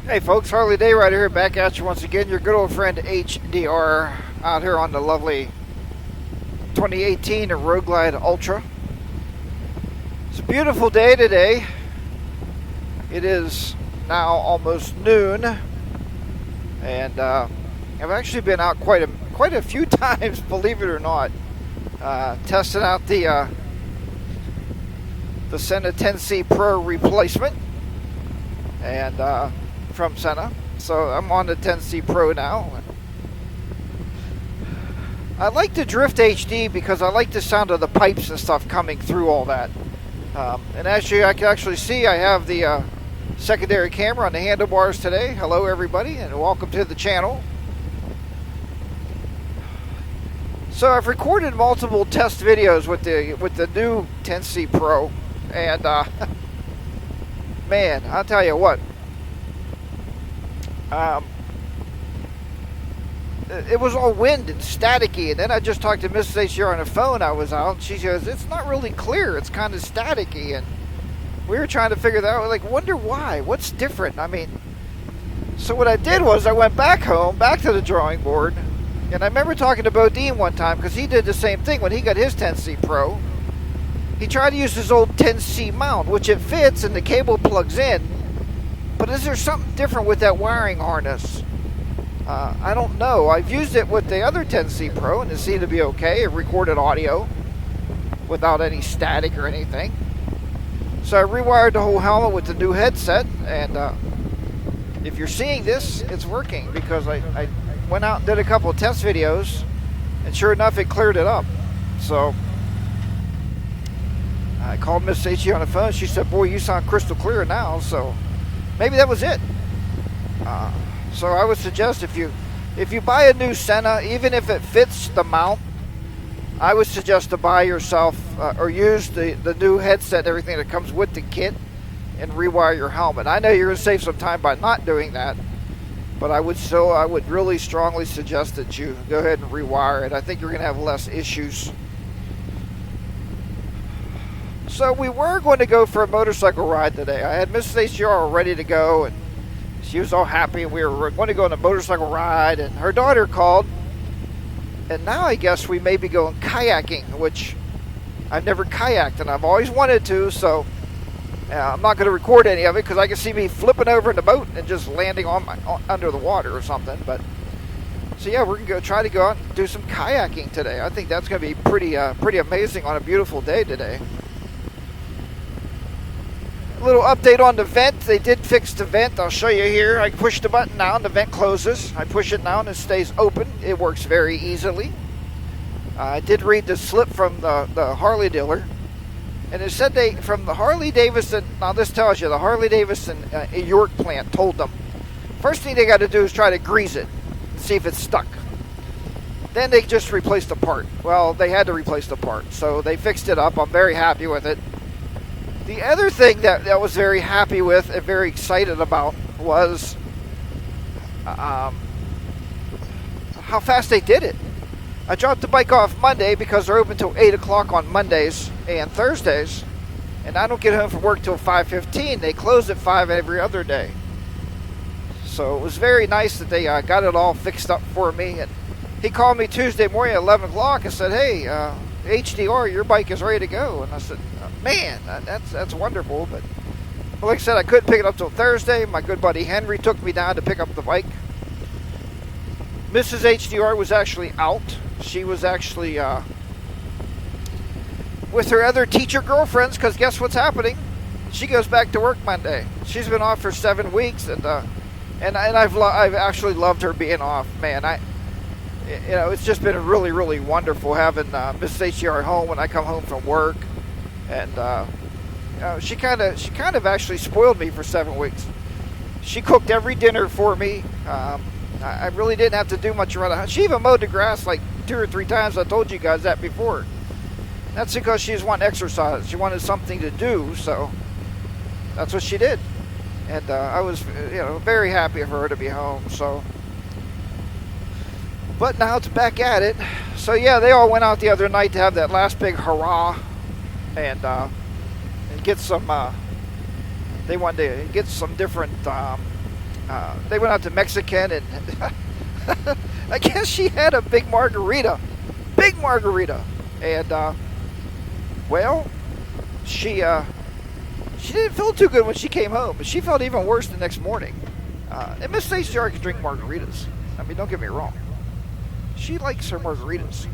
Hey folks, Harley Day Rider here, back at you once again. Your good old friend HDR out here on the lovely 2018 Road Glide Ultra. It's a beautiful day today. It is now almost noon, and I've actually been out quite a few times, believe it or not, testing out the Sena 10C Pro replacement, and from Sena. So I'm on the 10C Pro now. I like the Drift HD because I like the sound of the pipes and stuff coming through all that. And as I can actually see, I have the secondary camera on the handlebars today. Hello everybody, and welcome to the channel. So I've recorded multiple test videos with the new 10C Pro, and man, I'll tell you what. It was all wind and staticky, and then I just talked to Mrs. HDR on the phone. I was out, and she goes, "It's not really clear. It's kind of staticky," and we were trying to figure that out. Like, wonder why? What's different? I mean, so what I did was I went back home, back to the drawing board, and I remember talking to Bodine one time because he did the same thing when he got his 10C Pro. He tried to use his old 10C mount, which it fits and the cable plugs in. But is there something different with that wiring harness? I don't know. I've used it with the other 10C Pro and it seemed to be okay. It recorded audio without any static or anything. So I rewired the whole helmet with the new headset, and if you're seeing this, it's working because I went out and did a couple of test videos, and sure enough, it cleared it up. So I called Miss H on the phone. She said, "Boy, you sound crystal clear now." So maybe that was it. So I would suggest if you buy a new Sena, even if it fits the mount, I would suggest to buy yourself or use the new headset and everything that comes with the kit and rewire your helmet. I know you're going to save some time by not doing that, but I would really strongly suggest that you go ahead and rewire it. I think you're going to have less issues. So we were going to go for a motorcycle ride today. I had Mrs. HDR ready to go, and she was all happy, and we were going to go on a motorcycle ride, and her daughter called, and now I guess we may be going kayaking, which I've never kayaked, and I've always wanted to, so I'm not going to record any of it because I can see me flipping over in the boat and just landing under the water or something. But so yeah, we're going to try to go out and do some kayaking today. I think that's going to be pretty amazing on a beautiful day today. A little update on the vent. They did fix the vent. I'll show you here. I push the button now and the vent closes. I push it now and it stays open. It works very easily. I did read the slip from the Harley dealer, and it said from the Harley Davidson. Now this tells you the Harley Davidson York plant told them first thing they got to do is try to grease it and see if it's stuck. Then they just replaced the part. Well, they had to replace the part, so they fixed it up. I'm very happy with it. The other thing that I was very happy with and very excited about was how fast they did it. I dropped the bike off Monday because they're open till 8 o'clock on Mondays and Thursdays, and I don't get home from work till 5:15. They close at 5 every other day. So it was very nice that they got it all fixed up for me. And he called me Tuesday morning at 11 o'clock and said, "Hey, HDR, your bike is ready to go." And I said, "Man, that's wonderful." But like I said, I couldn't pick it up till Thursday. My good buddy Henry took me down to pick up the bike. Mrs. HDR was actually out. She was actually with her other teacher girlfriends, because guess what's happening? She goes back to work Monday. She's been off for 7 weeks, and I've actually loved her being off. Man, it's just been really, really wonderful having Miss HDR home when I come home from work, and she kind of actually spoiled me for 7 weeks. She cooked every dinner for me. I really didn't have to do much around the house. She even mowed the grass like 2 or 3 times. I told you guys that before. That's because she just wanted exercise. She wanted something to do, so that's what she did. And I was, very happy for her to be home. So. But now it's back at it. So yeah, they all went out the other night to have that last big hurrah, and get some. They wanted to get some different They went out to Mexican, and I guess she had a big margarita. Big margarita. And, well, she didn't feel too good when she came home, but she felt even worse the next morning. And Miss Stacey can drink margaritas. I mean, don't get me wrong. She likes her margaritas.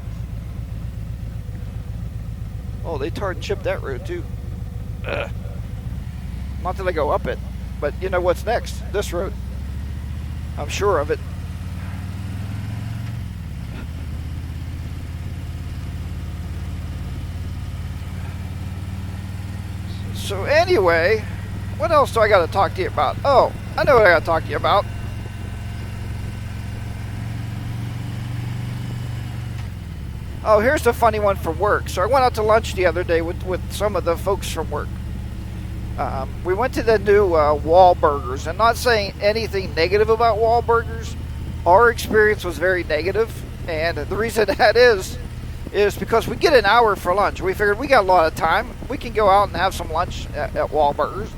Oh, they tarred and chipped that road, too. Not that I go up it, but you know what's next? This road. I'm sure of it. So anyway, what else do I got to talk to you about? Oh, I know what I got to talk to you about. Oh, here's the funny one from work. So I went out to lunch the other day with some of the folks from work. We went to the new Wahlburgers. And not saying anything negative about Wahlburgers. Our experience was very negative. And the reason that is because we get an hour for lunch. We figured we got a lot of time. We can go out and have some lunch at Wahlburgers.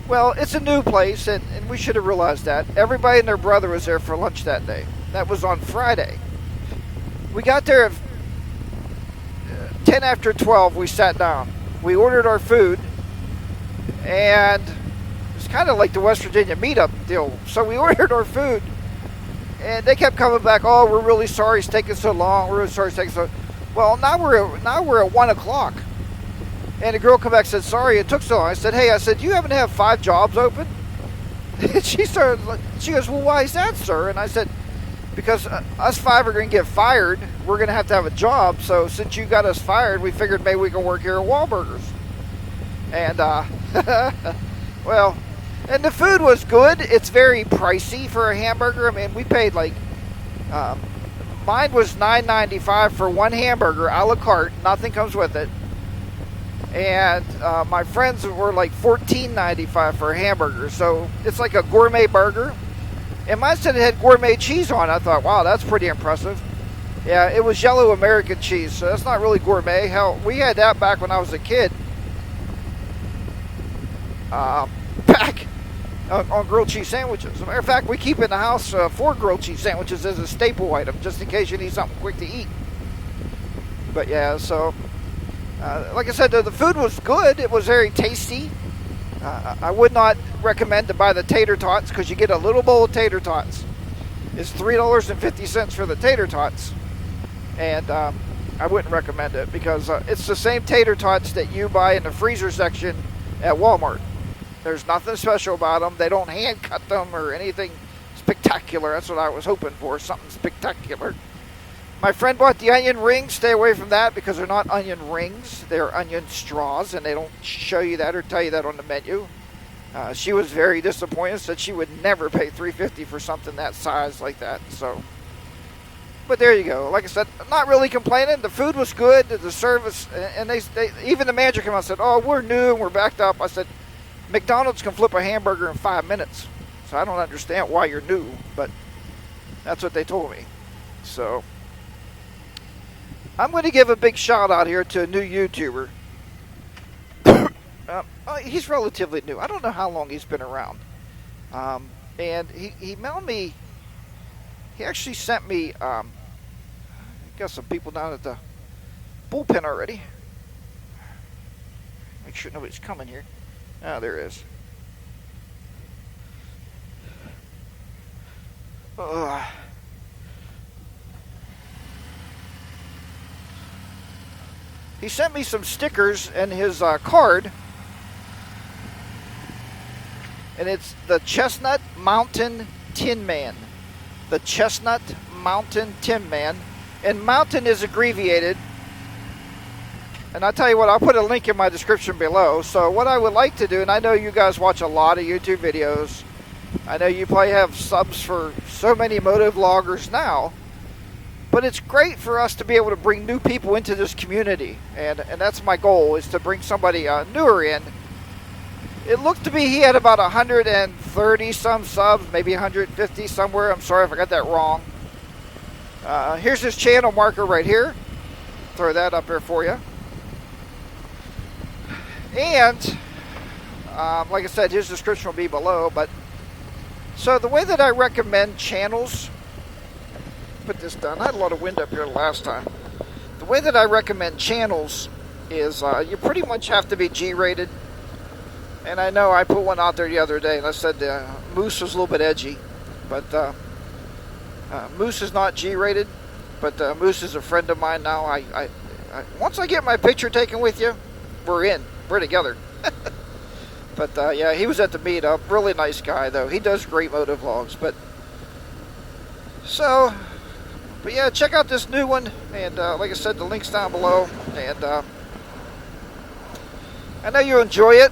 Well, it's a new place, and we should have realized that. Everybody and their brother was there for lunch that day. That was on Friday. We got there at 10 after 12. We sat down. We ordered our food, and it's kind of like the West Virginia meetup deal. So we ordered our food, and they kept coming back. Oh, we're really sorry it's taking so long. We're really sorry it's taking so long. Well, now we're at 1 o'clock. And the girl came back and said, sorry it took so long. I said, hey, do you happen to have 5 jobs open? And she goes, well, why is that, sir? And I said, because us 5 are going to get fired. We're going to have a job. So since you got us fired, we figured maybe we can work here at Wahlburgers. And, well, and the food was good. It's very pricey for a hamburger. I mean, we paid like, mine was $9.95 for one hamburger, a la carte. Nothing comes with it. And my friends were like $14.95 for a hamburger. So it's like a gourmet burger. And mine said it had gourmet cheese on it. I thought, wow, that's pretty impressive. Yeah, it was yellow American cheese, so that's not really gourmet. Hell, we had that back when I was a kid. Back on grilled cheese sandwiches. As a matter of fact, we keep in the house 4 grilled cheese sandwiches as a staple item, just in case you need something quick to eat. But yeah, so... like I said, the food was good. It was very tasty. I would not recommend to buy the tater tots because you get a little bowl of tater tots. It's $3.50 for the tater tots. And I wouldn't recommend it because it's the same tater tots that you buy in the freezer section at Walmart. There's nothing special about them. They don't hand cut them or anything spectacular. That's what I was hoping for, something spectacular. My friend bought the onion rings. Stay away from that because they're not onion rings. They're onion straws, and they don't show you that or tell you that on the menu. She was very disappointed. Said she would never pay $3.50 for something that size like that. So, but there you go. Like I said, I'm not really complaining. The food was good. The service, and they even the manager came out and said, "Oh, we're new and we're backed up." I said, "McDonald's can flip a hamburger in 5 minutes." So I don't understand why you're new, but that's what they told me. So. I'm going to give a big shout out here to a new YouTuber. He's relatively new. I don't know how long he's been around. And he mailed me, he actually sent me, got some people down at the bullpen already. Make sure nobody's coming here. Oh, there is. He sent me some stickers and his card, and it's the Chestnut Mountain Tin Man. The Chestnut Mountain Tin Man, and mountain is abbreviated. And I'll tell you what, I'll put a link in my description below. So what I would like to do, and I know you guys watch a lot of YouTube videos. I know you probably have subs for so many motovloggers now. But it's great for us to be able to bring new people into this community. And that's my goal, is to bring somebody newer in. It looked to me he had about 130 some subs, maybe 150 somewhere. I'm sorry if I got that wrong. Here's his channel marker right here. Throw that up there for you. And, like I said, his description will be below. But So the way that I recommend channels, put this down. I had a lot of wind up here last time. The way that I recommend channels is you pretty much have to be G-rated. And I know I put one out there the other day, and I said Moose was a little bit edgy, but Moose is not G-rated. But Moose is a friend of mine now. I once I get my picture taken with you, we're in. We're together. But yeah, he was at the meetup. Really nice guy, though. He does great moto vlogs. But yeah, check out this new one. And like I said, the link's down below. And I know you enjoy it.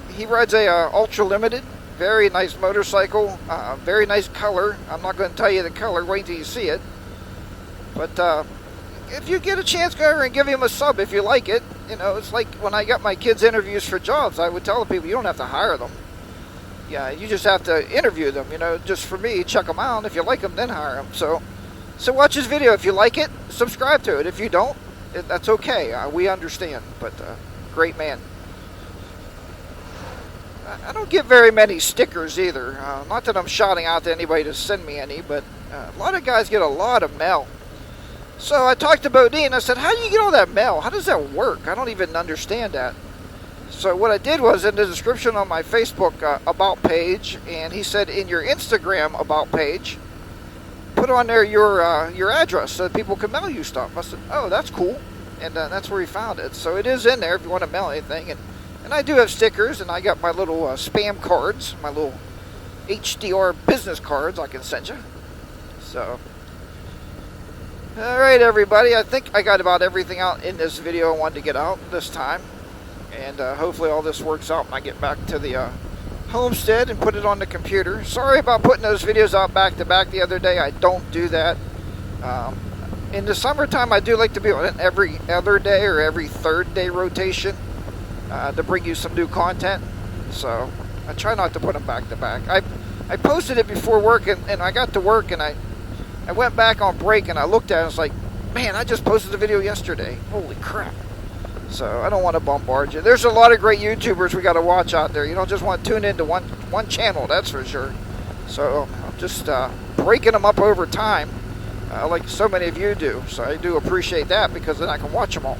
He rides a Ultra Limited. Very nice motorcycle. Very nice color. I'm not going to tell you the color. Wait till you see it. But if you get a chance, go over and give him a sub if you like it. You know, it's like when I got my kids interviews for jobs, I would tell the people, you don't have to hire them. Yeah, you just have to interview them, you know, just for me, check them out. If you like them, then hire them. So watch his video. If you like it, subscribe to it. If you don't, that's okay. We understand. But great man. I don't get very many stickers either. Not that I'm shouting out to anybody to send me any, but a lot of guys get a lot of mail. So I talked to Bodine. I said, how do you get all that mail? How does that work? I don't even understand that. So what I did was in the description on my Facebook about page, and he said in your Instagram about page, put on there your address so that people can mail you stuff. I said, oh, that's cool. And that's where he found it. So it is in there if you want to mail anything. And I do have stickers, and I got my little spam cards, my little HDR business cards I can send you. So, alright everybody, I think I got about everything out in this video I wanted to get out this time. And hopefully all this works out when I get back to the homestead and put it on the computer. Sorry about putting those videos out back to back the other day. I don't do that. In the summertime, I do like to be on an every other day or every third day rotation to bring you some new content. So I try not to put them back to back. I posted it before work, and I got to work, and I went back on break, and I looked at it, and I was like, man, I just posted a video yesterday. Holy crap. So I don't want to bombard you. There's a lot of great YouTubers we got to watch out there. You don't just want to tune into one channel, that's for sure. So I'm just breaking them up over time, like so many of you do. So I do appreciate that, because then I can watch them all.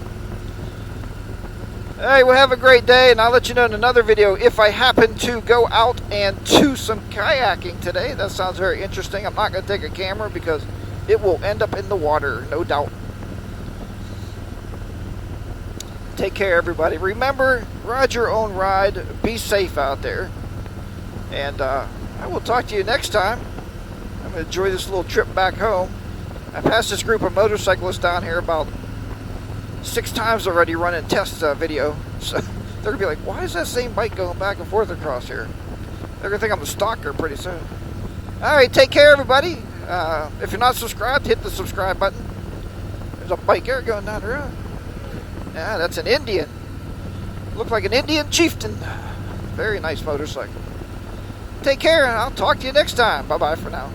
Alright, well, have a great day, and I'll let you know in another video if I happen to go out and do some kayaking today. That sounds very interesting. I'm not going to take a camera because it will end up in the water, no doubt. Take care, everybody. Remember, ride your own ride. Be safe out there. And I will talk to you next time. I'm going to enjoy this little trip back home. I passed this group of motorcyclists down here about 6 times already running test video. So they're going to be like, why is that same bike going back and forth across here? They're going to think I'm a stalker pretty soon. Alright, take care, everybody. If you're not subscribed, hit the subscribe button. There's a bike there going down the road. Yeah, that's an Indian. Looks like an Indian chieftain. Very nice motorcycle. Take care, and I'll talk to you next time. Bye-bye for now.